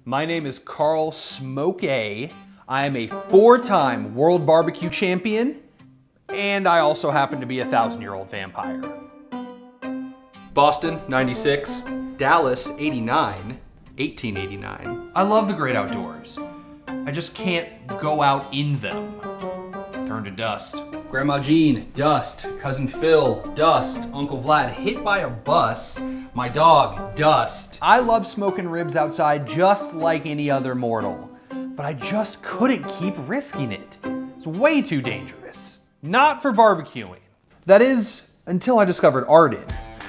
My name is Carl Smokey. I am a 4-time world barbecue champion, and I also happen to be a 1,000-year-old vampire. Boston, 96. Dallas, 89. 1889. I love the great outdoors. I just can't go out in them. Turn to dust. Grandma Jean, dust. Cousin Phil, dust. Uncle Vlad, hit by a bus. My dog, dust. I love smoking ribs outside just like any other mortal, but I just couldn't keep risking it. It's way too dangerous. Not for barbecuing. That is, until I discovered Arden,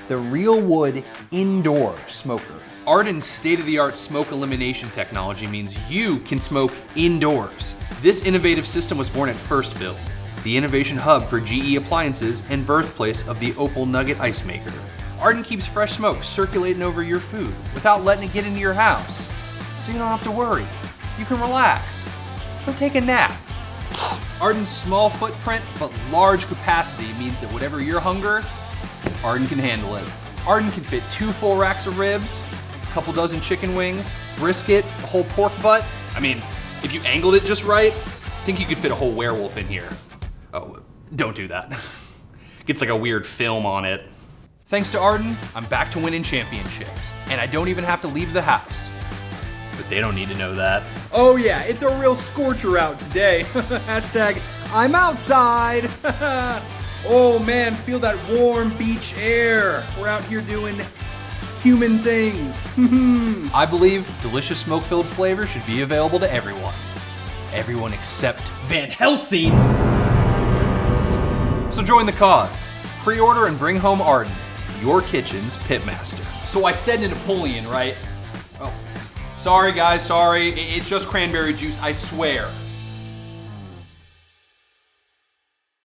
the real wood indoor smoker. Arden's state-of-the-art smoke elimination technology means you can smoke indoors. This innovative system was born at First Build, the innovation hub for GE appliances and birthplace of the Opal Nugget ice maker. Arden keeps fresh smoke circulating over your food without letting it get into your house. So you don't have to worry. You can relax. Go take a nap. Arden's small footprint but large capacity means that whatever your hunger, Arden can handle it. Arden can fit 2 full racks of ribs, a couple dozen chicken wings, brisket, a whole pork butt. I mean, if you angled it just right, I think you could fit a whole werewolf in here. Oh, don't do that. Gets like a weird film on it. Thanks to Arden, I'm back to winning championships, and I don't even have to leave the house. But they don't need to know that. Oh yeah, it's a real scorcher out today. Hashtag, I'm outside. Oh man, feel that warm beach air. We're out here doing human things. I believe delicious smoke-filled flavor should be available to everyone. Everyone except Van Helsing. So join the cause. Pre-order and bring home Arden, your kitchen's pitmaster. So I said to Napoleon, right? Oh, sorry guys, sorry. It's just cranberry juice, I swear.